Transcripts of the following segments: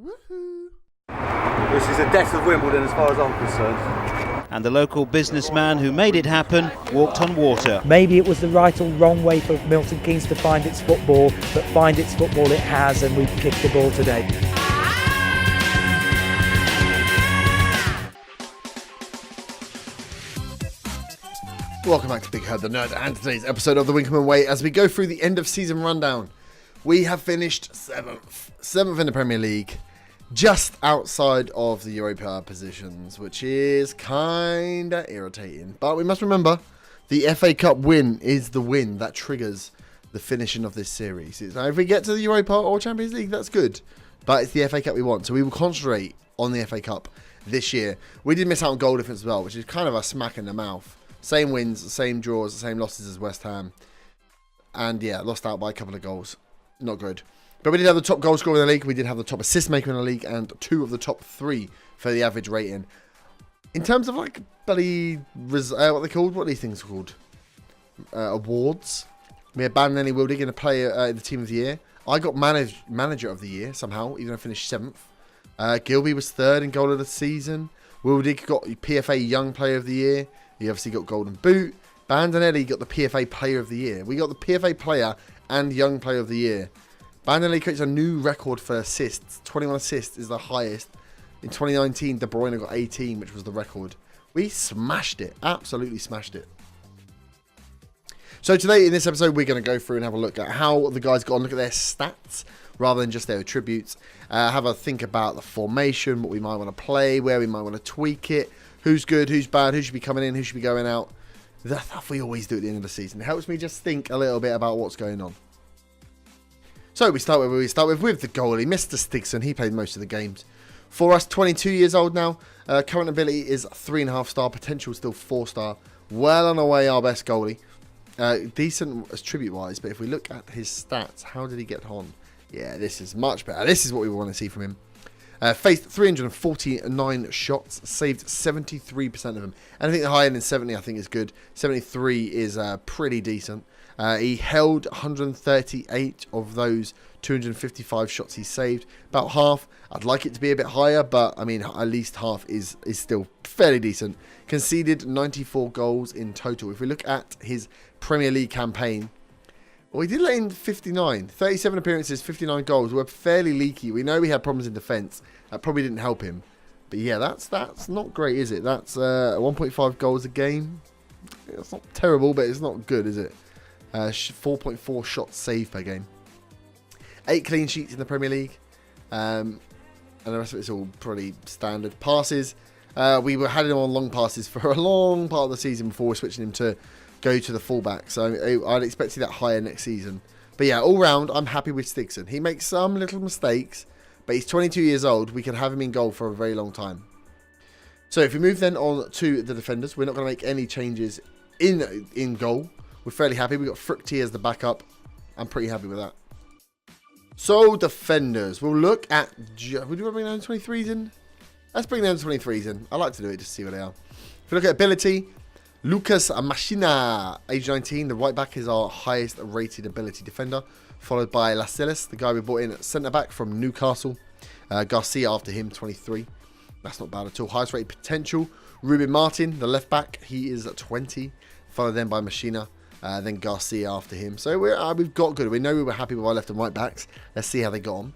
Woohoo! This is the death of Wimbledon as far as I'm concerned. And the local businessman who made it happen walked on water. Maybe it was the right or wrong way for Milton Keynes to find its football, but find its football it has, and we've kicked the ball today. Welcome back to Big Head the Nerd and today's episode of the Winkelman Way. As we go through the end of season rundown, we have finished seventh in the Premier League, just outside of the Europa positions, which is kinda irritating. But we must remember, the FA Cup win is the win that triggers the finishing of this series. Now, if we get to the Europa or Champions League, that's good. But it's the FA Cup we want, so we will concentrate on the FA Cup this year. We did miss out on goal difference as well, which is kind of a smack in the mouth. Same wins, same draws, same losses as West Ham. And yeah, lost out by a couple of goals. Not good. But we did have the top goal scorer in the league. We did have the top assist maker in the league. And 2 of the top 3 for the average rating. In terms of like bloody, what are they called? What are these things called? Awards. We had Bandani Wildig in the player in the team of the year. I got manager of the year somehow, even though I finished 7th. Gilby was 3rd in goal of the season. Wildig got PFA Young Player of the Year. He obviously got Golden Boot. Bandinelli got the PFA Player of the Year. We got the PFA Player and Young Player of the Year. Bandinelli creates a new record for assists. 21 assists is the highest. In 2019, De Bruyne got 18, which was the record. We smashed it. Absolutely smashed it. So today, in this episode, we're going to go through and have a look at how the guys got on. Look at their stats rather than just their attributes. Have a think about the formation, what we might want to play, where we might want to tweak it. Who's good, who's bad, who should be coming in, who should be going out. That's stuff we always do at the end of the season. It helps me just think a little bit about what's going on. So we start with the goalie, Mr. Stigson. He played most of the games. For us, 22 years old now. Current ability is 3.5 star, potential still 4 star. Well on our way, our best goalie. Decent attribute-wise, but if we look at his stats, how did he get on? Yeah, this is much better. This is what we want to see from him. Faced 349 shots, saved 73% of them. Anything higher than 70, I think, is good. 73 is pretty decent. He held 138 of those 255 shots he saved. About half. I'd like it to be a bit higher, but I mean, at least half is still fairly decent. Conceded 94 goals in total. If we look at his Premier League campaign, well, he did let in 59. 37 appearances, 59 goals. We're fairly leaky. We know we had problems in defence. That probably didn't help him. But yeah, that's not great, is it? That's 1.5 goals a game. It's not terrible, but it's not good, is it? 4.4 shots saved per game. 8 clean sheets in the Premier League. And the rest of it's all pretty standard. Passes. We had him on long passes for a long part of the season before we're switching him to go to the fullback, so I'd expect to see that higher next season. But yeah, all round, I'm happy with Stigson. He makes some little mistakes, but he's 22 years old. We can have him in goal for a very long time. So if we move then on to the defenders, we're not going to make any changes in goal. We're fairly happy. We've got Fructi as the backup. I'm pretty happy with that. So defenders, we'll look at... Would you want to bring down 23s in? Let's bring down 23s in. I like to do it just to see where they are. If we look at ability... Lucas Machina, age 19. The right back is our highest rated ability defender, followed by Lascelles, the guy we brought in at centre back from Newcastle. Garcia after him, 23. That's not bad at all. Highest rated potential. Ruben Martin, the left back, he is at 20, followed then by Machina, then Garcia after him. So we've got good. We know we were happy with our left and right backs. Let's see how they got on.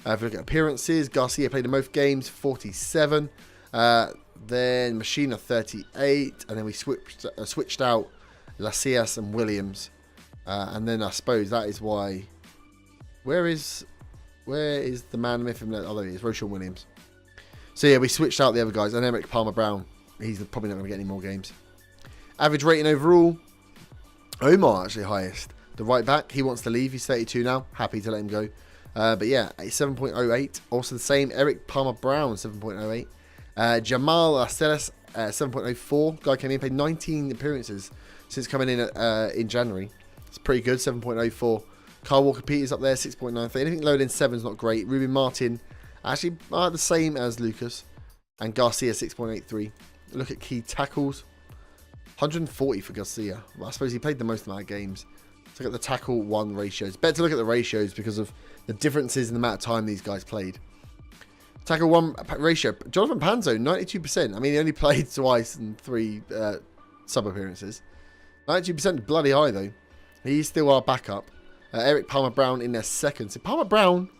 If we look at appearances, Garcia played the most games, 47. Then Machina 38, and then we switched out Lascelles and Williams, and then I suppose that is why. Where is the man myth? Oh, there he is, Roshan Williams. So yeah, we switched out the other guys, and Eric Palmer-Brown. He's probably not going to get any more games. Average rating overall, Omar actually highest. The right back, he wants to leave. He's 32 now. Happy to let him go. But yeah, 7.08. Also the same, Eric Palmer-Brown 7.08. Jamal Lascelles 7.04. Guy came in, played 19 appearances since coming in January. It's pretty good, 7.04. Kyle Walker-Peters up there, 6.93. Anything lower than 7 is not great. Ruben Martin, actually the same as Lucas. And Garcia, 6.83. Look at key tackles. 140 for Garcia. Well, I suppose he played the most amount of games. Let's look at the tackle-1 ratios. Better to look at the ratios because of the differences in the amount of time these guys played. Tackle 1 ratio. Jonathan Panzo, 92%. I mean, he only played twice and 3 sub appearances. 92% bloody high, though. He's still our backup. Eric Palmer-Brown in their second. So Palmer-Brown,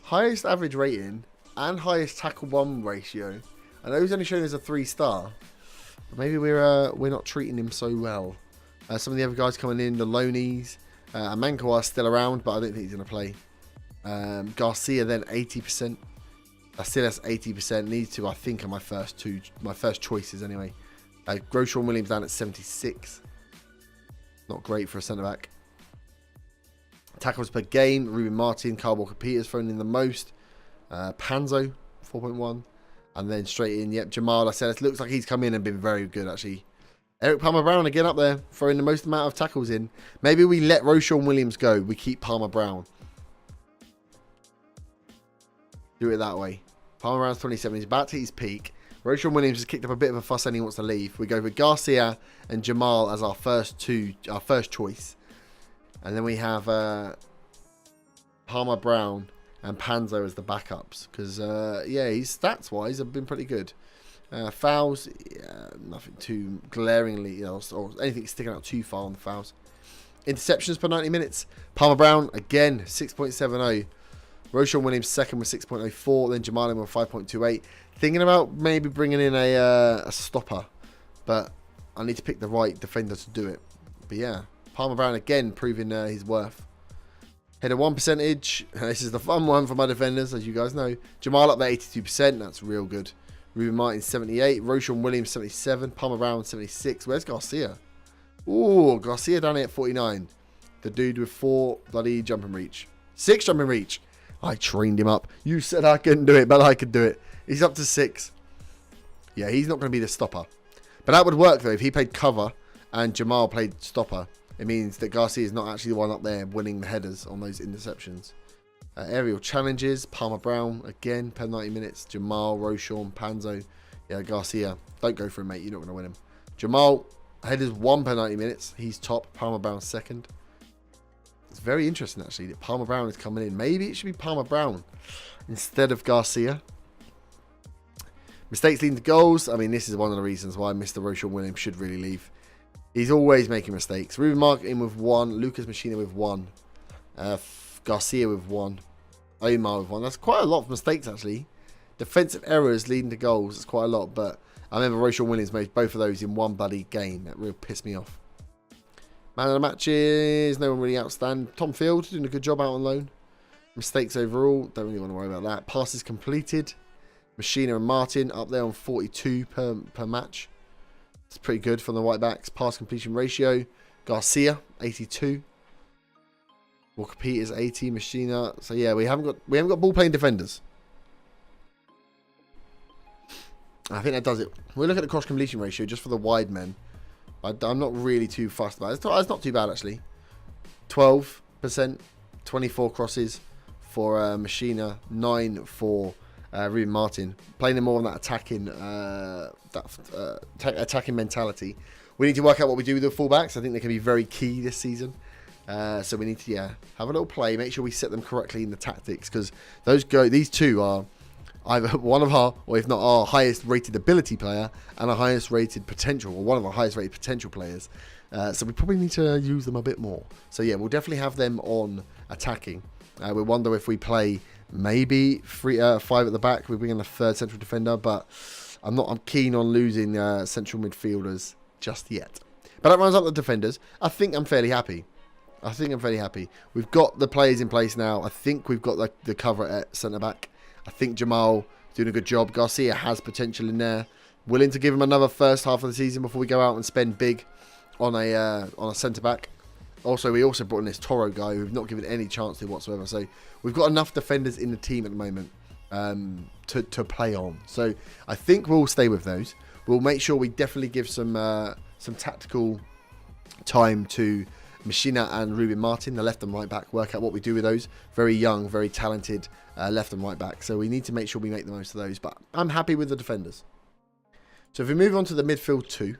highest average rating and highest tackle 1 ratio. I know he's only showing us a 3-star. But maybe we're not treating him so well. Some of the other guys coming in, the loanies. Amankoa still around, but I don't think he's going to play. Garcia then 80%. Asilas 80%. These two, I think, are my first choices anyway. Groshawn Williams down at 76. Not great for a centre back. Tackles per game. Ruben Martin, Kyle Walker-Peters thrown in the most. Panzo 4.1. And then straight in, yep, Jamal Asilas. Looks like he's come in and been very good actually. Eric Palmer-Brown again up there, throwing the most amount of tackles in. Maybe we let Roshan Williams go. We keep Palmer-Brown. Do it that way. Palmer-Brown's 27. He's about to hit his peak. Roshan Williams has kicked up a bit of a fuss and he wants to leave. We go with Garcia and Jamal as our first choice. And then we have Palmer-Brown and Panzo as the backups. Because, yeah, his stats-wise have been pretty good. Fouls, yeah, nothing too glaringly, or anything sticking out too far on the fouls. Interceptions per 90 minutes. Palmer-Brown, again, 6.70. Roshan Williams second with 6.04. Then Jamal with 5.28. Thinking about maybe bringing in a stopper. But I need to pick the right defender to do it. But yeah, Palmer-Brown again proving his worth. Header 1 percentage. This is the fun one for my defenders, as you guys know. Jamal up there 82%. That's real good. Ruben Martin 78. Roshan Williams 77. Palmer-Brown 76. Where's Garcia? Ooh, Garcia down here at 49. The dude with 4 bloody jumping reach. 6 jumping reach. I trained him up. You said I couldn't do it, but I could do it. He's up to 6. Yeah, he's not going to be the stopper. But that would work, though. If he played cover and Jamal played stopper, it means that Garcia is not actually the one up there winning the headers on those interceptions. Aerial challenges. Palmer-Brown, again, per 90 minutes. Jamal, Roshan, Panzo. Yeah, Garcia. Don't go for him, mate. You're not going to win him. Jamal, headers 1 per 90 minutes. He's top. Palmer-Brown second. It's very interesting, actually, that Palmer-Brown is coming in. Maybe it should be Palmer-Brown instead of Garcia. Mistakes leading to goals. I mean, this is one of the reasons why Mr. Roshan Williams should really leave. He's always making mistakes. Ruben Martin with 1. Lucas Machina with 1. Garcia with 1. Omar with 1. That's quite a lot of mistakes, actually. Defensive errors leading to goals. That's quite a lot. But I remember Roshan Williams made both of those in one bloody game. That really pissed me off. Man of the matches. No one really outstanding. Tom Field doing a good job out on loan. Mistakes overall. Don't really want to worry about that. Passes completed. Machina and Martin up there on 42 per match. It's pretty good from the white backs. Pass completion ratio. Garcia 82. Walker-Peters 80. Machina. So yeah, we haven't got ball playing defenders. I think that does it. We'll look at the cross completion ratio just for the wide men. I'm not really too fussed about it. It's not too bad actually. 12%, 24 crosses for Machina, 9 for Ruben Martin. Playing them more on that attacking mentality. We need to work out what we do with the fullbacks. I think they can be very key this season. So we need to have a little play. Make sure we set them correctly in the tactics because these two are either one of our, or if not our highest rated ability player and our highest rated potential, or one of our highest rated potential players. So we probably need to use them a bit more. So yeah, we'll definitely have them on attacking. We wonder if we play maybe 5 at the back. We bring in a third central defender, but I'm keen on losing central midfielders just yet. But that runs up the defenders. I think I'm fairly happy. We've got the players in place now. I think we've got the cover at centre back. I think Jamal doing a good job. Garcia has potential in there. Willing to give him another first half of the season before we go out and spend big on a centre back. Also, we also brought in this Toro guy who we've not given any chance to whatsoever. So we've got enough defenders in the team at the moment to play on. So I think we'll stay with those. We'll make sure we definitely give some tactical time to Machina and Ruben Martin, the left and right back. Work out what we do with those. Very young, very talented left and right back. So we need to make sure we make the most of those. But I'm happy with the defenders. So if we move on to the midfield 2.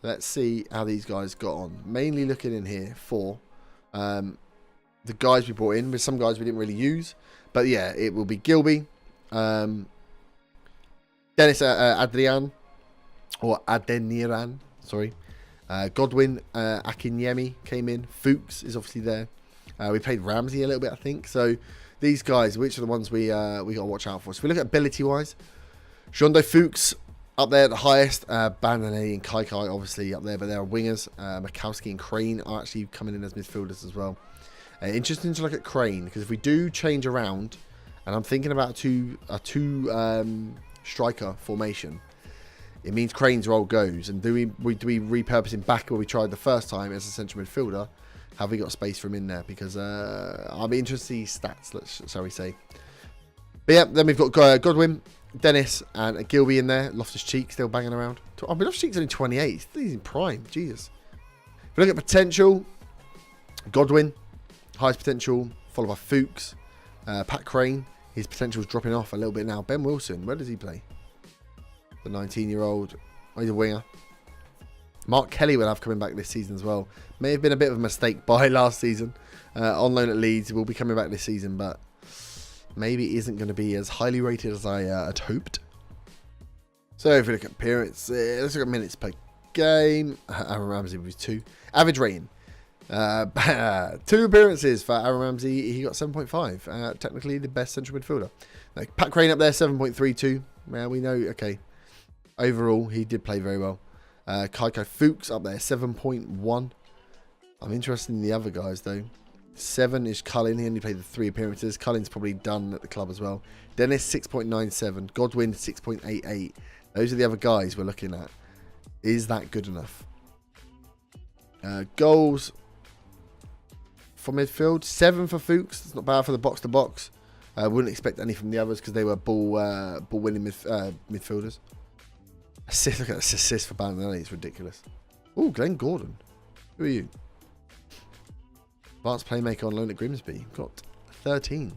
Let's see how these guys got on. Mainly looking in here for the guys we brought in. With some guys we didn't really use. But yeah, it will be Gilby, Dennis Adrian, or Adeniran, sorry. Godwin Akinyemi came in. Fuchs is obviously there. We played Ramsey a little bit, I think. So these guys, which are the ones we got to watch out for? So if we look at ability-wise, Jondo Fuchs up there at the highest. Bandane and Kaikai obviously up there, but they're wingers. Mikowski and Crane are actually coming in as midfielders as well. Interesting to look at Crane, because if we do change around, and I'm thinking about a two striker formation, it means Crane's role goes. And do we repurpose him back where we tried the first time as a central midfielder? Have we got space for him in there? Because I'll be interested to see stats, shall we say. But yeah, then we've got Godwin, Dennis, and Gilby in there. Loftus-Cheek still banging around. I mean, Loftus-Cheek's only 28. He's in prime. Jesus. If we look at potential, Godwin, highest potential, followed by Fuchs. Pat Crane, his potential's dropping off a little bit now. Ben Wilson, where does he play? The 19-year-old. Oh, he's a winger. Mark Kelly will have coming back this season as well. May have been a bit of a mistake by last season. On loan at Leeds. He will be coming back this season, but maybe isn't going to be as highly rated as I had hoped. So if we look at appearances, let's look at minutes per game. Aaron Ramsey was 2. Average rating. 2 appearances for Aaron Ramsey. He got 7.5. Technically the best central midfielder. Pat Crane up there, 7.32. Well, we know, okay. Overall, he did play very well. Kaiko Fuchs up there, 7.1. I'm interested in the other guys, though. 7 is Cullen. He only played the 3 appearances. Cullen's probably done at the club as well. Dennis, 6.97. Godwin, 6.88. Those are the other guys we're looking at. Is that good enough? Goals for midfield. 7 for Fuchs. It's not bad for the box-to-box. I wouldn't expect any from the others because they were ball-winning midfielders. Assist, look at this assist for Bandinelli. It's ridiculous. Oh, Glenn Gordon. Who are you? Advanced playmaker on loan at Grimsby. Got 13.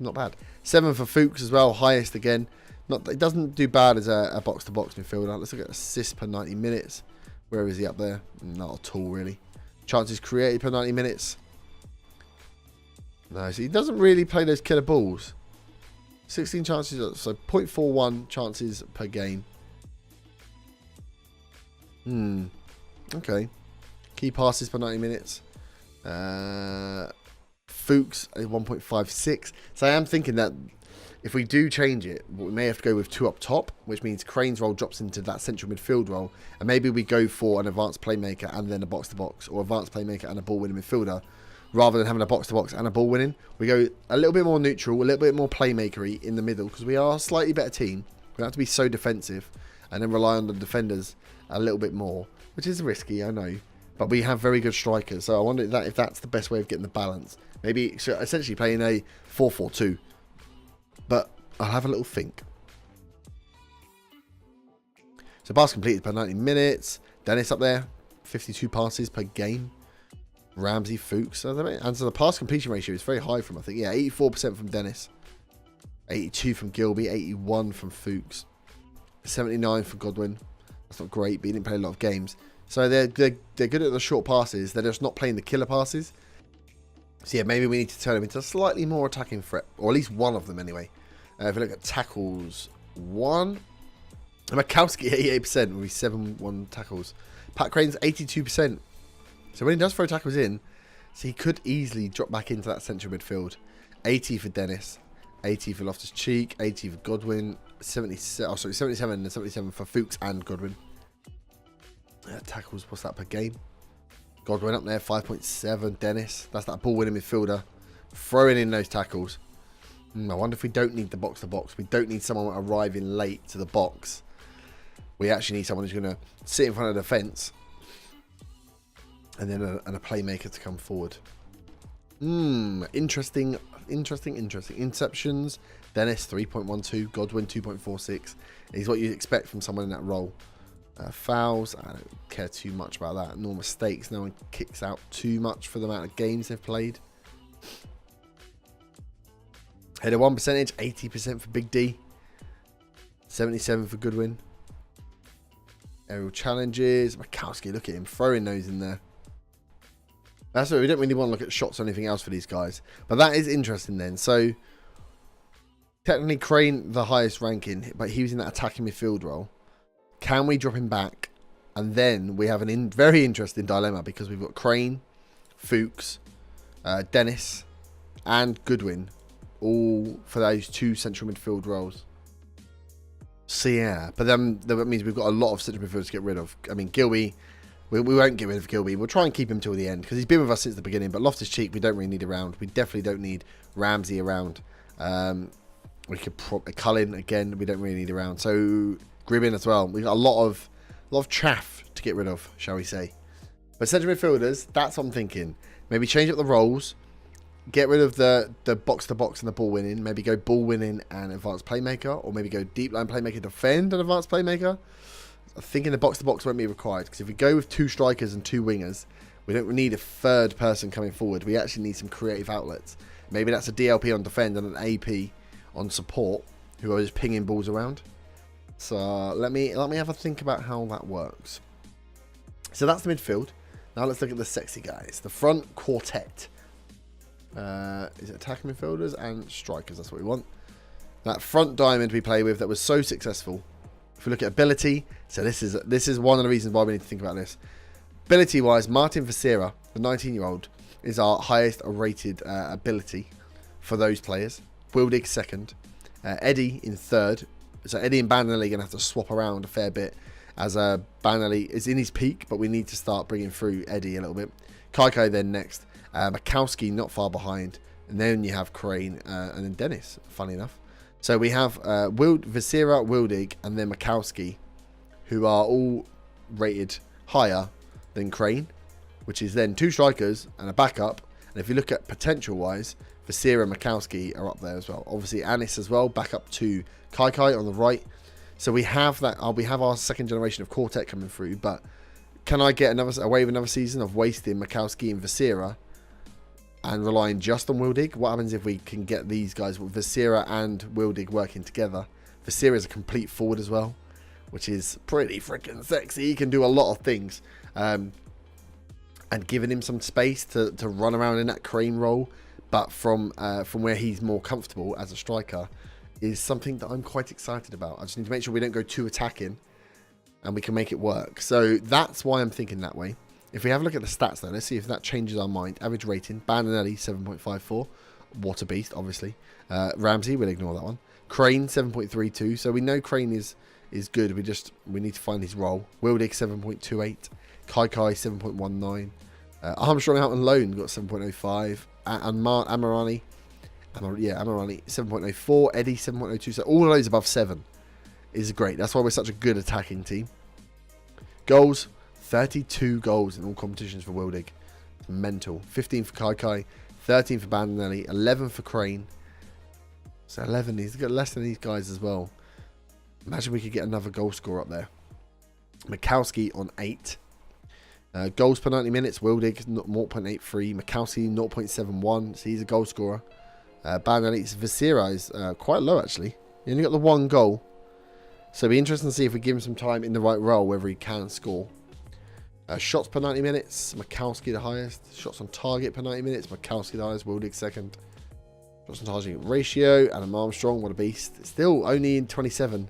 Not bad. 7 for Fuchs as well. Highest again. It doesn't do bad as a box-to-box midfielder. Let's look at assists per 90 minutes. Where is he up there? Not at all, really. Chances created per 90 minutes. No, so he doesn't really play those killer balls. 16 chances, so 0.41 chances per game. Okay. Key passes per 90 minutes. Fuchs is 1.56. So I am thinking that if we do change it, we may have to go with 2 up top, which means Crane's role drops into that central midfield role. And maybe we go for an advanced playmaker and then a box-to-box, or advanced playmaker and a ball-winning midfielder. Rather than having a box-to-box and a ball-winning, we go a little bit more neutral, a little bit more playmakery in the middle, because we are a slightly better team. We don't have to be so defensive and then rely on the defenders a little bit more, which is risky, I know. But we have very good strikers, so I wonder if that's the best way of getting the balance. Maybe so essentially playing a 4-4-2. But I'll have a little think. So pass completed per 90 minutes. Dennis up there, 52 passes per game. Ramsey, Fuchs. And so the pass completion ratio is very high from, I think, yeah, 84% from Dennis. 82 from Gilby, 81 from Fuchs. 79 for Godwin. That's not great, but he didn't play a lot of games. So they're good at the short passes. They're just not playing the killer passes. So yeah, maybe we need to turn them into a slightly more attacking threat. Or at least one of them anyway. If we look at tackles, 1. Mikowski, 88% with 7-1 tackles. Pat Crane's 82%. So when he does throw tackles in, so he could easily drop back into that central midfield. 80 for Dennis. 80 for Loftus-Cheek. 80 for Godwin. 77 and 77 for Fuchs and Godwin. Tackles, what's that per game? Godwin up there, 5.7. Dennis, that's that ball-winning midfielder. Throwing in those tackles. I wonder if we don't need the box-to-box. We don't need someone arriving late to the box. We actually need someone who's going to sit in front of the defence. And then a playmaker to come forward. Interesting. Interceptions. Dennis, 3.12. Godwin, 2.46. He's what you'd expect from someone in that role. Fouls, I don't care too much about that. No mistakes, no one kicks out too much for the amount of games they've played. Header 1 percentage, 80% for Big D. 77 for Goodwin. Aerial challenges. Mikowski, look at him throwing those in there. That's what we don't really want to look at shots or anything else for these guys. But that is interesting then. So technically Crane the highest ranking, but he was in that attacking midfield role. Can we drop him back? And then we have a very interesting dilemma because we've got Crane, Fuchs, Dennis, and Goodwin, all for those 2 central midfield roles. So yeah, but then that means we've got a lot of central midfielders to get rid of. I mean, Gilby, we won't get rid of Gilby. We'll try and keep him till the end because he's been with us since the beginning. But Loftus-Cheek, we don't really need around. We definitely don't need Ramsey around. We could probably Cullen again. We don't really need around. So Gribbin as well. We've got a lot of chaff to get rid of, shall we say? But central midfielders, that's what I'm thinking. Maybe change up the roles. Get rid of the box to box and the ball winning. Maybe go ball winning and advanced playmaker, or maybe go deep line playmaker, defend and advanced playmaker. I'm thinking the box to box won't be required because if we go with 2 strikers and 2 wingers, we don't need a third person coming forward. We actually need some creative outlets. Maybe that's a DLP on defend and an AP on support who are just pinging balls around. So let me have a think about how that works. So that's the midfield. Now let's look at the sexy guys. The front quartet. Is it attacking midfielders and strikers? That's what we want. That front diamond we play with that was so successful. If we look at ability, so this is one of the reasons why we need to think about this. Ability wise, Martin Visera, the 19-year-old, is our highest rated ability for those players. Wildig second, Eddie in third. So Eddie and Bandinelli are going to have to swap around a fair bit as Bandinelli is in his peak, but we need to start bringing through Eddie a little bit. Kaikai then next. Mikowski not far behind, and then you have Crane and then Dennis, funny enough. So we have Visera, Wildig, and then Mikowski, who are all rated higher than Crane, which is then 2 strikers and a backup. And if you look at potential-wise, Visera and Mikowski are up there as well. Obviously, Anis as well, back up to Kaikai on the right. So we have that. We have our second generation of quartet coming through, but can I get away with another season of wasting Mikowski and Visera and relying just on Wildig? What happens if we can get these guys with Visera and Wildig working together? Visera is a complete forward as well, which is pretty freaking sexy. He can do a lot of things. And giving him some space to run around in that Crane role, but from where he's more comfortable as a striker, is something that I'm quite excited about. I just need to make sure we don't go too attacking and we can make it work. So that's why I'm thinking that way. If we have a look at the stats though, let's see if that changes our mind. Average rating, Bandinelli 7.54, what a beast, obviously. Ramsey, we'll ignore that one. Crane 7.32, so we know Crane is good. We need to find his role. Wildig 7.28, Kaikai 7.19, Armstrong out on loan got 7.05, and Amarani 7.04, Eddie 7.02. So all of those above 7 is great. That's why we're such a good attacking team. Goals. 32 goals in all competitions for Wildig. It's mental. 15 for Kaikai, 13 for Bandinelli, 11 for Crane. So 11, he's got less than these guys as well. Imagine we could get another goal scorer up there. Mikowski on 8. Goals per 90 minutes, Wildig 0.83, Mikowski 0.71, so he's a goal scorer. Bandinelli's Visera is quite low actually. He only got the 1 goal. So it'll be interesting to see if we give him some time in the right role, whether he can score. Shots per 90 minutes, Mikowski the highest. Shots on target per 90 minutes, Mikowski the highest, Wildig second. Shots on target ratio, Adam Armstrong, what a beast. Still only in 27.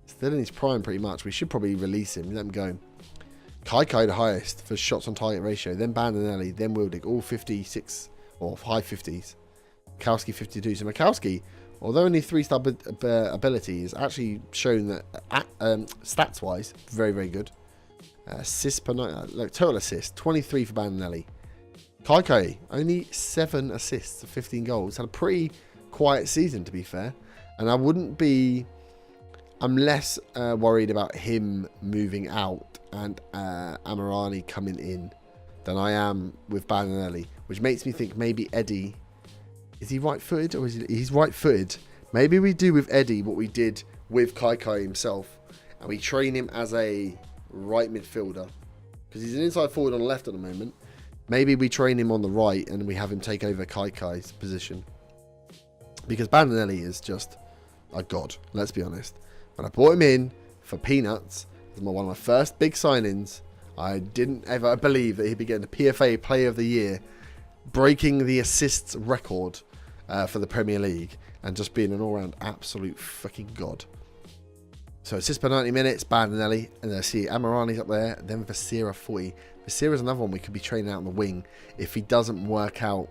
Still in his prime pretty much. We should probably release him, let him go. Kaikai the highest for shots on target ratio, then Bandinelli, then Wildig, all 56 or high 50s. Mikowski 52. So Mikowski, although only 3-star ability, is actually shown that stats wise, very, very good. Assists per night, like total assists, 23 for Bandinelli. Kaikai, only 7 assists, 15 goals. Had a pretty quiet season, to be fair. And I'm less worried about him moving out and Amarani coming in than I am with Bandinelli, which makes me think maybe Eddie, is he right-footed or he's right-footed? Maybe we do with Eddie what we did with Kaikai himself, and we train him as a right midfielder because he's an inside forward on the left at the moment. Maybe we train him on the right and we have him take over Kaikai's position, because Bandinelli is just a god, let's be honest. When I brought him in for peanuts, it was one of my first big signings. I didn't ever believe that he'd be getting the PFA Player of the Year, breaking the assists record for the Premier League and just being an all-round absolute fucking god. So assist per 90 minutes, Bandinelli, and I see Amirani's up there, and then Vasira 40. Vasira's another one we could be training out on the wing if he doesn't work out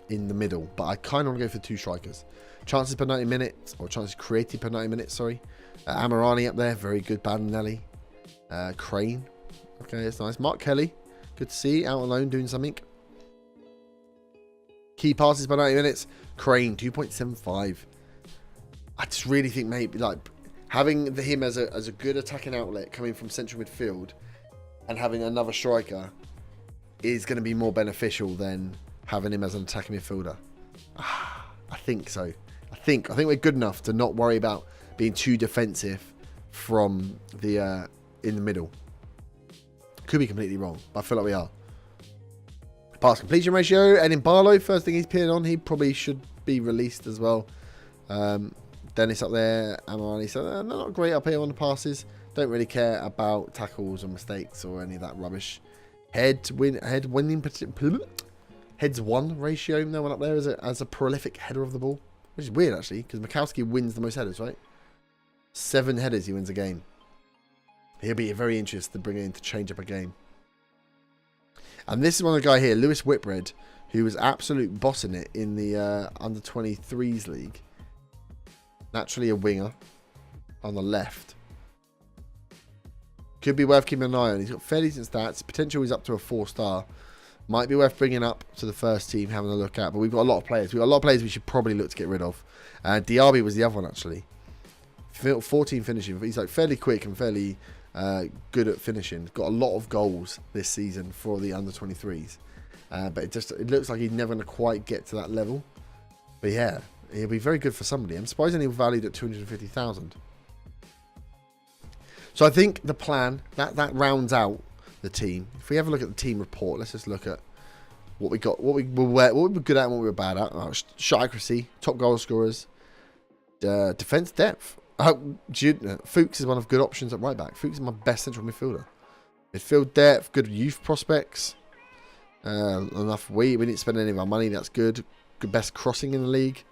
in the middle, but I kind of want to go for 2 strikers. Chances per 90 minutes, or chances created per 90 minutes, sorry. Amirani up there, very good. Bandinelli. Crane, okay, that's nice. Mark Kelly, good to see, out on loan doing something. Key passes per 90 minutes, Crane, 2.75. I just really think maybe, like, having him as a good attacking outlet coming from central midfield and having another striker is going to be more beneficial than having him as an attacking midfielder. I think so. I think we're good enough to not worry about being too defensive from the in the middle. Could be completely wrong, but I feel like we are. Pass completion ratio, and in Barlow, first thing he's peered on, he probably should be released as well. Dennis up there, Amirani, so they're not great up here on the passes. Don't really care about tackles or mistakes or any of that rubbish. Heads won ratio, no one up there as a prolific header of the ball, which is weird actually, because Mikowski wins the most headers, right? 7 headers he wins a game. He'll be very interested to bring it in to change up a game. And this is one of the guy here, Lewis Whitbread, who was absolute bossing it in the under 23s league. Naturally a winger on the left. Could be worth keeping an eye on. He's got fairly decent stats. Potential is up to a 4-star. Might be worth bringing up to the first team, having a look at. But we've got a lot of players. We've got a lot of players we should probably look to get rid of. Diaby was the other one actually. 14 finishing. He's like fairly quick and fairly good at finishing. Got a lot of goals this season for the under 23s. But it looks like he's never going to quite get to that level. But yeah, he'll be very good for somebody. I'm surprised he's valued at 250,000. So I think the plan that rounds out the team. If we have a look at the team report, let's just look at what we got, what we were good at, and what we were bad at. Shot accuracy, top goal scorers, defense depth. Fuchs is one of good options at right back. Fuchs is my best central midfielder. Midfield depth, good youth prospects. Enough. We didn't spend any of our money. That's good. Good best crossing in the league.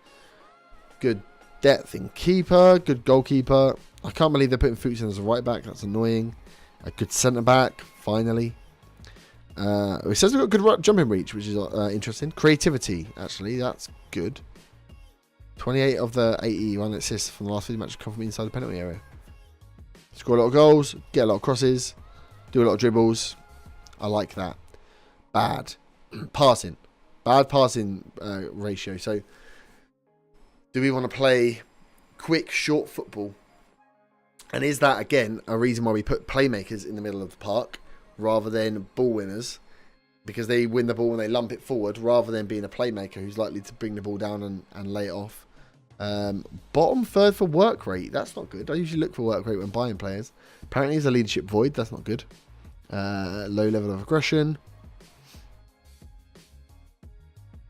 Good depth in keeper. Good goalkeeper. I can't believe they're putting Fuchs in as a right back. That's annoying. A good centre back. Finally. It says we've got good jumping reach, which is interesting. Creativity, actually, that's good. 28 of the 81 assists from the last 50 matches come from inside the penalty area. Score a lot of goals, get a lot of crosses, do a lot of dribbles. I like that. Bad passing. Bad passing ratio. So, do we want to play quick, short football? And is that, again, a reason why we put playmakers in the middle of the park rather than ball winners? Because they win the ball and they lump it forward rather than being a playmaker who's likely to bring the ball down and lay it off. Bottom third for work rate. That's not good. I usually look for work rate when buying players. Apparently there's a leadership void. That's not good. Low level of aggression.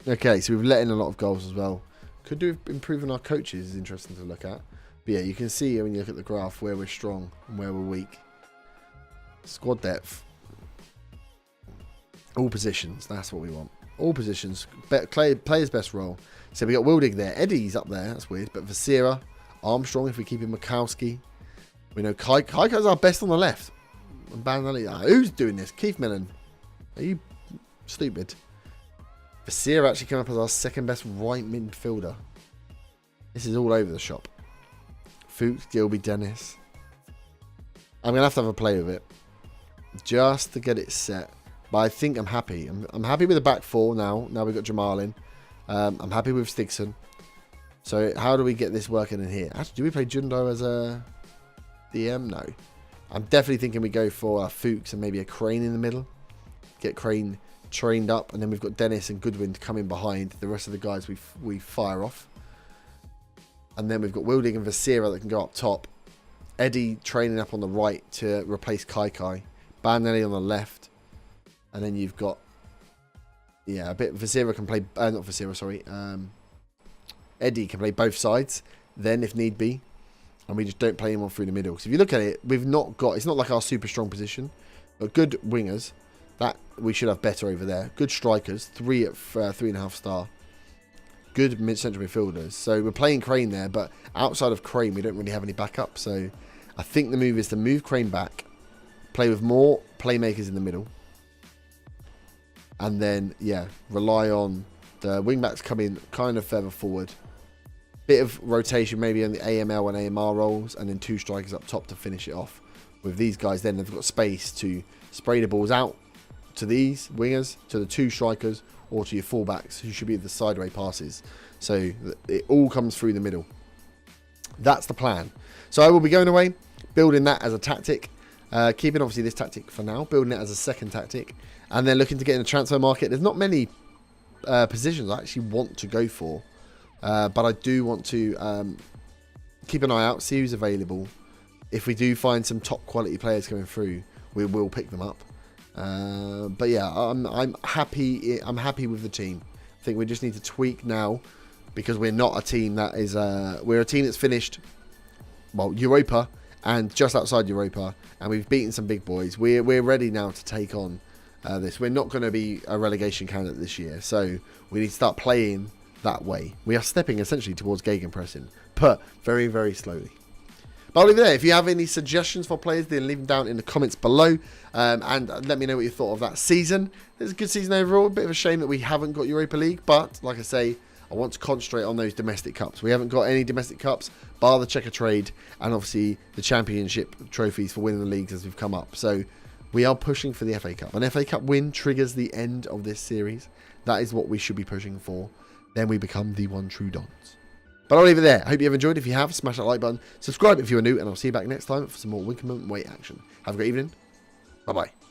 Okay, so we've let in a lot of goals as well. Could do with improving our coaches is interesting to look at. But yeah, you can see when you look at the graph where we're strong and where we're weak. Squad depth. All positions. That's what we want. All positions. Player's best role. So we got Wilding there. Eddie's up there. That's weird. But Vasira, Armstrong, if we keep him, Mikowski. We know Kaika's our best on the left. And who's doing this? Keith Millen. Are you stupid? Vasira actually came up as our second best right midfielder. This is all over the shop. Fuchs, Gilby, Dennis. I'm going to have a play with it. Just to get it set. But I think I'm happy. I'm happy with the back four now. Now we've got Jamal in. I'm happy with Stigson. So how do we get this working in here? Actually, do we play Jundo as a DM? No. I'm definitely thinking we go for Fuchs and maybe a Crane in the middle. Get Crane trained up. And then we've got Dennis and Goodwin to come in behind the rest of the guys we fire off. And then we've got Wilding and Vasira that can go up top. Eddie training up on the right to replace Kaikai. Bandinelli on the left. And then you've got, yeah, a bit. Vasira can play, not Vasira, sorry. Eddie can play both sides, then if need be. And we just don't play him on through the middle. Because if you look at it, we've not got, it's not like our super strong position. But good wingers, that we should have better over there. Good strikers, 3 at 3.5 star. good mid-central midfielders. So we're playing Crane there, but outside of Crane, we don't really have any backup. So I think the move is to move Crane back, play with more playmakers in the middle, and then, yeah, rely on the wing-backs coming kind of further forward. Bit of rotation maybe on the AML and AMR roles, and then 2 strikers up top to finish it off. With these guys then, they've got space to spray the balls out to these wingers, to the 2 strikers, or to your fullbacks, who should be the sideways passes. So it all comes through the middle. That's the plan. So I will be going away, building that as a tactic, keeping obviously this tactic for now, building it as a second tactic, and then looking to get in the transfer market. There's not many positions I actually want to go for, but I do want to keep an eye out, see who's available. If we do find some top quality players coming through, we will pick them up. But yeah, I'm happy. I'm happy with the team. I think we just need to tweak now, because we're not a team that is. We're a team that's finished, well, Europa and just outside Europa, and we've beaten some big boys. We're ready now to take on this. We're not going to be a relegation candidate this year, so we need to start playing that way. We are stepping essentially towards gegenpressing, but very, very slowly. But I'll leave it there. If you have any suggestions for players, then leave them down in the comments below. And let me know what you thought of that season. It's a good season overall. A bit of a shame that we haven't got Europa League. But, like I say, I want to concentrate on those domestic cups. We haven't got any domestic cups, bar the Checker Trade, and obviously the championship trophies for winning the leagues as we've come up. So we are pushing for the FA Cup. An FA Cup win triggers the end of this series. That is what we should be pushing for. Then we become the one true Dons. But I'll leave it there. I hope you have enjoyed. If you have, smash that like button. Subscribe if you are new. And I'll see you back next time for some more Winkerman Way action. Have a great evening. Bye-bye.